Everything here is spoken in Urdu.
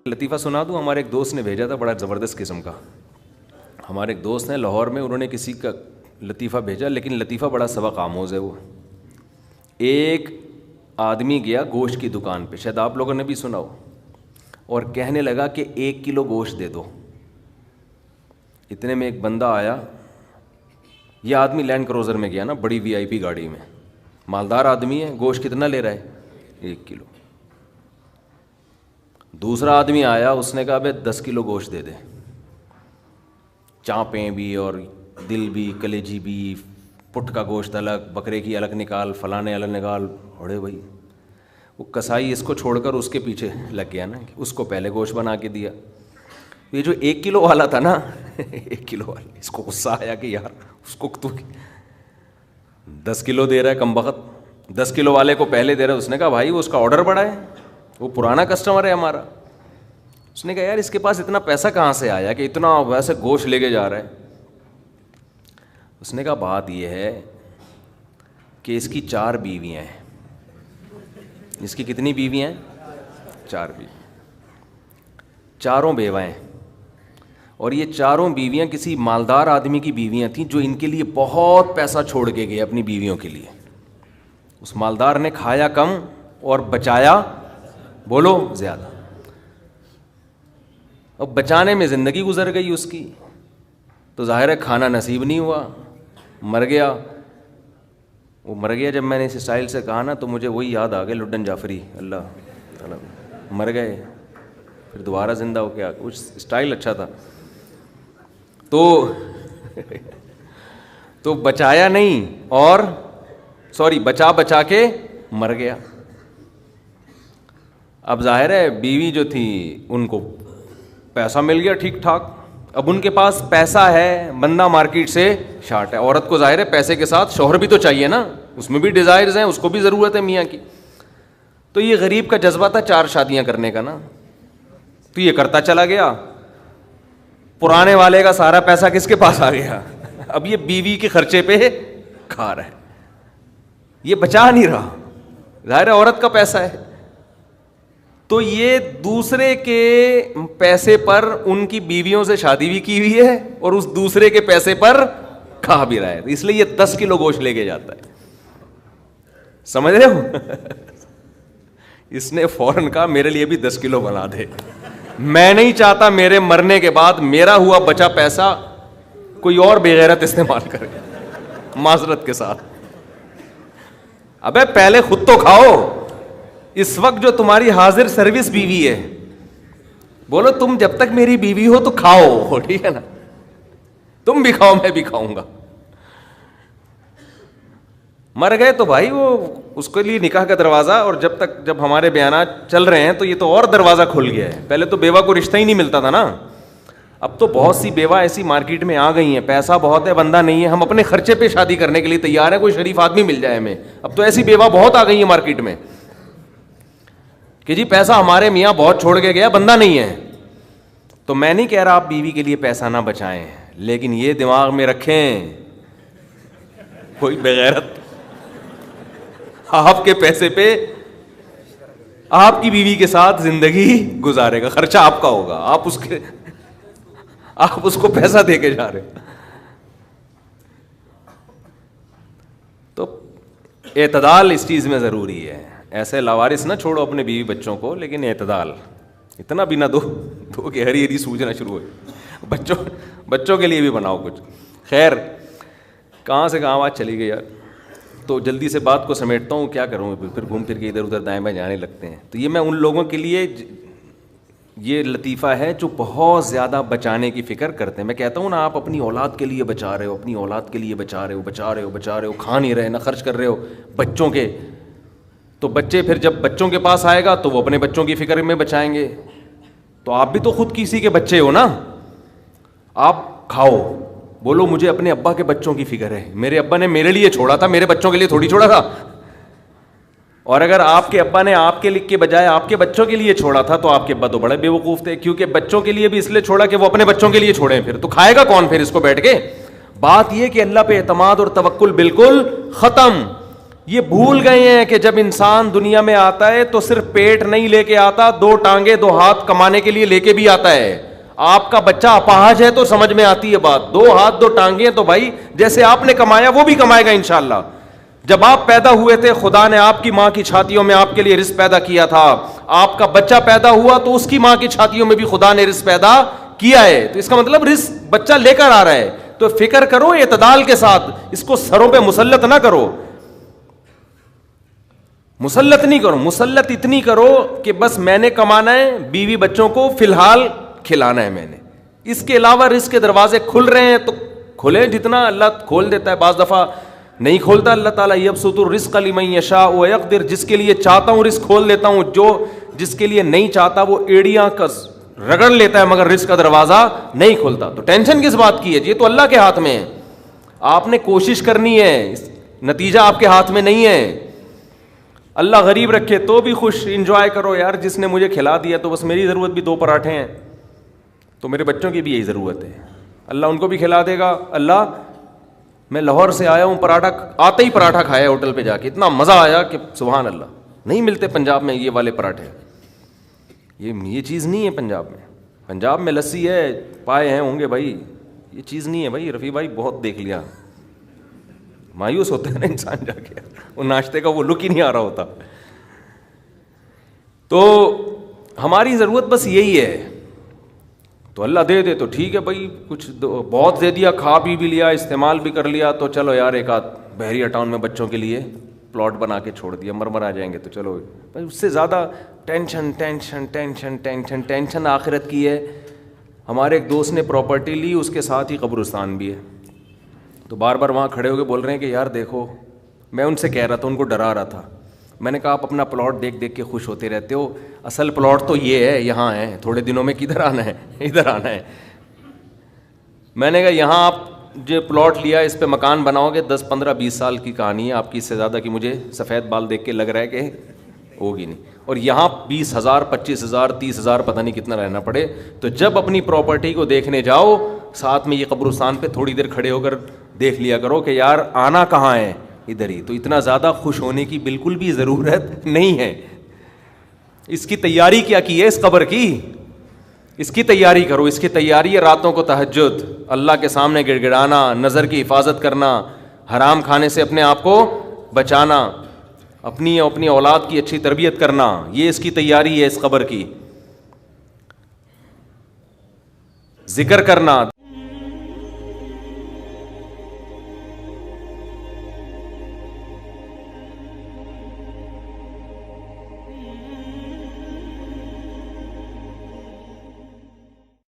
لطیفہ سنا دوں. ہمارے ایک دوست نے بھیجا تھا, بڑا زبردست قسم کا. ہمارے ایک دوست ہیں لاہور میں, انہوں نے کسی کا لطیفہ بھیجا, لیکن لطیفہ بڑا سبق آموز ہے. وہ ایک آدمی گیا گوشت کی دکان پہ, شاید آپ لوگوں نے بھی سنا ہو, اور کہنے لگا کہ 1 کلو گوشت دے دو. اتنے میں ایک بندہ آیا. یہ آدمی لینڈ کروزر میں گیا نا, بڑی وی آئی پی گاڑی میں, مالدار آدمی ہے. گوشت کتنا لے رہا ہے؟ 1 کلو. دوسرا آدمی آیا, اس نے کہا بھائی 10 کلو گوشت دے دے, چانپیں بھی اور دل بھی, کلیجی بھی, پٹ کا گوشت الگ, بکرے کی الگ نکال, فلانے الگ نکال. اڑے بھائی, وہ کسائی اس کو چھوڑ کر اس کے پیچھے لگ گیا نا, اس کو پہلے گوشت بنا کے دیا. یہ جو 1 کلو والا تھا نا 1 کلو والا, اس کو غصہ آیا کہ یار اس کو تو 10 کلو دے رہا ہے کم بخت, 10 کلو والے کو پہلے دے رہا ہے. اس نے کہا بھائی وہ اس کا آرڈر بڑا ہے, وہ پرانا کسٹمر ہے ہمارا. اس نے کہا یار اس کے پاس اتنا پیسہ کہاں سے آیا کہ اتنا ویسے گوشت لے کے جا رہا ہے. اس نے کہا بات یہ ہے کہ اس کی 4 بیویاں ہیں. اس کی کتنی بیویاں ہیں؟ 4 بیوی, چاروں بیوائیں, اور یہ چاروں بیویاں کسی مالدار آدمی کی بیویاں تھیں جو ان کے لیے بہت پیسہ چھوڑ کے گئے اپنی بیویوں کے لیے. اس مالدار نے کھایا کم اور بچایا بولو زیادہ. اب بچانے میں زندگی گزر گئی اس کی, تو ظاہر ہے کھانا نصیب نہیں ہوا, مر گیا. وہ مر گیا جب میں نے اس اسٹائل سے کہا نا, تو مجھے وہی یاد آ گیا لڈن جعفری, اللہ مر گئے پھر دوبارہ زندہ ہو گیا. کچھ اسٹائل اچھا تھا. تو بچایا نہیں, اور بچا کے مر گیا. اب ظاہر ہے بیوی جو تھی ان کو پیسہ مل گیا ٹھیک ٹھاک. اب ان کے پاس پیسہ ہے, بندہ مارکیٹ سے شارٹ ہے. عورت کو ظاہر ہے پیسے کے ساتھ شوہر بھی تو چاہیے نا, اس میں بھی ڈیزائرز ہیں, اس کو بھی ضرورت ہے میاں کی. تو یہ غریب کا جذبہ تھا 4 شادیاں کرنے کا نا, تو یہ کرتا چلا گیا. پرانے والے کا سارا پیسہ کس کے پاس آ گیا؟ اب یہ بیوی کے خرچے پہ کھا رہا ہے, یہ بچا نہیں رہا. ظاہر ہے عورت کا پیسہ ہے, تو یہ دوسرے کے پیسے پر ان کی بیویوں سے شادی بھی کی ہوئی ہے, اور اس دوسرے کے پیسے پر کھا بھی رہا ہے. اس لیے یہ 10 کلو گوشت لے کے جاتا ہے. سمجھ رہے ہو؟ اس نے فوراً کہا میرے لیے بھی 10 کلو بنا دے, میں نہیں چاہتا میرے مرنے کے بعد میرا ہوا بچا پیسہ کوئی اور بے غیرت استعمال کرے. معذرت کے ساتھ, ابے پہلے خود تو کھاؤ. اس وقت جو تمہاری حاضر سروس بیوی ہے, بولو تم جب تک میری بیوی ہو تو کھاؤ, ٹھیک ہے نا, تم بھی کھاؤ میں بھی کھاؤں گا. مر گئے تو بھائی وہ اس کے لیے نکاح کا دروازہ, اور جب ہمارے بیانات چل رہے ہیں تو یہ تو اور دروازہ کھل گیا ہے. پہلے تو بیوہ کو رشتہ ہی نہیں ملتا تھا نا, اب تو بہت سی بیوہ ایسی مارکیٹ میں آ گئی ہیں, پیسہ بہت ہے, بندہ نہیں ہے, ہم اپنے خرچے پہ شادی کرنے کے لیے تیار ہیں, کوئی شریف آدمی مل جائے ہمیں. اب تو ایسی بیوہ بہت آ گئی ہیں مارکیٹ میں کہ جی پیسہ ہمارے میاں بہت چھوڑ کے گیا, بندہ نہیں ہے. تو میں نہیں کہہ رہا آپ بیوی کے لیے پیسہ نہ بچائیں, لیکن یہ دماغ میں رکھیں کوئی بغیرت آپ کے پیسے پہ آپ کی بیوی کے ساتھ زندگی گزارے گا, خرچہ آپ کا ہوگا, آپ اس کو پیسہ دے کے جا رہے. تو اعتدال اس چیز میں ضروری ہے. ایسے لاوارث نہ چھوڑو اپنے بیوی بچوں کو, لیکن اعتدال, اتنا بھی نہ دو کہ ہری ہری سوجنا شروع ہو. بچوں کے لیے بھی بناؤ کچھ. خیر, کہاں سے کہاں بات چلی گئی یار. تو جلدی سے بات کو سمیٹتا ہوں, کیا کروں, پھر گھوم پھر کے ادھر ادھر دائیں بائیں جانے لگتے ہیں. تو یہ میں ان لوگوں کے لیے یہ لطیفہ ہے جو بہت زیادہ بچانے کی فکر کرتے ہیں. میں کہتا ہوں نا, آپ اپنی اولاد کے لیے بچا رہے ہو, اپنی اولاد کے لیے بچا رہے ہو, کھا نہیں رہے, نہ خرچ کر رہے ہو بچوں کے, تو بچے پھر جب بچوں کے پاس آئے گا تو وہ اپنے بچوں کی فکر میں بچائیں گے. تو آپ بھی تو خود کسی کے بچے ہو نا, آپ کھاؤ, بولو مجھے اپنے ابا کے بچوں کی فکر ہے, میرے ابا نے میرے لیے چھوڑا تھا, میرے بچوں کے لیے تھوڑی چھوڑا تھا. اور اگر آپ کے ابا نے آپ کے لکھ کے بجائے آپ کے بچوں کے لیے چھوڑا تھا تو آپ کے ابا تو بڑے بے وقوف تھے, کیونکہ بچوں کے لیے بھی اس لیے چھوڑا کہ وہ اپنے بچوں کے لیے چھوڑیں, پھر تو کھائے گا کون پھر اس کو بیٹھ کے. بات یہ کہ اللہ پہ اعتماد اور توکل بالکل ختم. یہ بھول گئے ہیں کہ جب انسان دنیا میں آتا ہے تو صرف پیٹ نہیں لے کے آتا, 2 ٹانگیں 2 ہاتھ کمانے کے لیے لے کے بھی آتا ہے. آپ کا بچہ اپاہج ہے تو سمجھ میں آتی ہے بات, 2 ہاتھ 2 ٹانگیں تو بھائی جیسے آپ نے کمایا وہ بھی کمائے گا انشاءاللہ. جب آپ پیدا ہوئے تھے خدا نے آپ کی ماں کی چھاتیوں میں آپ کے لیے رزق پیدا کیا تھا, آپ کا بچہ پیدا ہوا تو اس کی ماں کی چھاتیوں میں بھی خدا نے رزق پیدا کیا ہے. تو اس کا مطلب رزق بچہ لے کر آ رہا ہے. تو فکر کرو اعتدال کے ساتھ, اس کو سروں پہ مسلط نہ کرو, مسلط نہیں کرو. مسلط اتنی کرو کہ بس میں نے کمانا ہے, بیوی بچوں کو فی الحال کھلانا ہے میں نے, اس کے علاوہ رزق کے دروازے کھل رہے ہیں تو کھلیں, جتنا اللہ کھول دیتا ہے. بعض دفعہ نہیں کھولتا اللہ تعالیٰ, یبسط الرزق لمن یشاء ویقدر, جس کے لیے چاہتا ہوں رزق کھول دیتا ہوں, جو جس کے لیے نہیں چاہتا وہ ایڑیاں رگڑ لیتا ہے مگر رزق کا دروازہ نہیں کھولتا. تو ٹینشن کس بات کی ہے, یہ تو اللہ کے ہاتھ میں ہے. آپ نے کوشش کرنی ہے, نتیجہ آپ کے ہاتھ میں نہیں ہے. اللہ غریب رکھے تو بھی خوش, انجوائے کرو یار, جس نے مجھے کھلا دیا تو بس میری ضرورت بھی 2 پراٹھے ہیں تو میرے بچوں کی بھی یہی ضرورت ہے, اللہ ان کو بھی کھلا دے گا. اللہ میں لاہور سے آیا ہوں, پراٹھا آتے ہی پراٹھا کھایا ہوٹل پہ جا کے, اتنا مزہ آیا کہ سبحان اللہ, نہیں ملتے پنجاب میں یہ والے پراٹھے. یہ چیز نہیں ہے پنجاب میں. پنجاب میں لسی ہے, پائے ہیں ہوں گے بھائی, یہ چیز نہیں ہے بھائی. رفیع بھائی بہت دیکھ لیا, مایوس ہوتا ہے نا انسان جا کے, وہ ناشتے کا وہ لک ہی نہیں آ رہا ہوتا. تو ہماری ضرورت بس یہی ہے. تو اللہ دے دے تو ٹھیک ہے بھائی, کچھ بہت دے دیا, کھا بھی لیا, استعمال بھی کر لیا, تو چلو یار ایک آدھ بحریہ ٹاؤن میں بچوں کے لیے پلاٹ بنا کے چھوڑ دیا, مرمر آ جائیں گے تو چلو. اس سے زیادہ tension tension tension tension tension آخرت کی ہے. ہمارے ایک دوست نے پراپرٹی لی, اس کے ساتھ ہی قبرستان بھی ہے, تو بار بار وہاں کھڑے ہو کے بول رہے ہیں کہ یار دیکھو, میں ان سے کہہ رہا تھا, ان کو ڈرا رہا تھا. میں نے کہا آپ اپنا پلاٹ دیکھ دیکھ کے خوش ہوتے رہتے ہو, اصل پلاٹ تو یہ ہے, یہاں ہے, تھوڑے دنوں میں کدھر آنا ہے, ادھر آنا ہے. میں نے کہا یہاں آپ جو پلاٹ لیا اس پہ مکان بناؤ گے 10 15 20 سال کی کہانی ہے آپ کی, اس سے زیادہ کی مجھے سفید بال دیکھ کے لگ رہا ہے کہ ہوگی نہیں. اور یہاں 20,000 25,000 30,000 پتہ نہیں کتنا رہنا پڑے. تو جب اپنی پراپرٹی کو دیکھنے جاؤ, ساتھ میں یہ قبرستان پہ تھوڑی دیر کھڑے ہو کر دیکھ لیا کرو کہ یار آنا کہاں ہے, ادھر ہی. تو اتنا زیادہ خوش ہونے کی بالکل بھی ضرورت نہیں ہے. اس کی تیاری کیا کی ہے, اس قبر کی, اس کی تیاری کرو. اس کی تیاری ہے راتوں کو تہجد, اللہ کے سامنے گڑ گڑانا, نظر کی حفاظت کرنا, حرام کھانے سے اپنے آپ کو بچانا, اپنی اولاد کی اچھی تربیت کرنا. یہ اس کی تیاری ہے اس قبر کی. ذکر کرنا,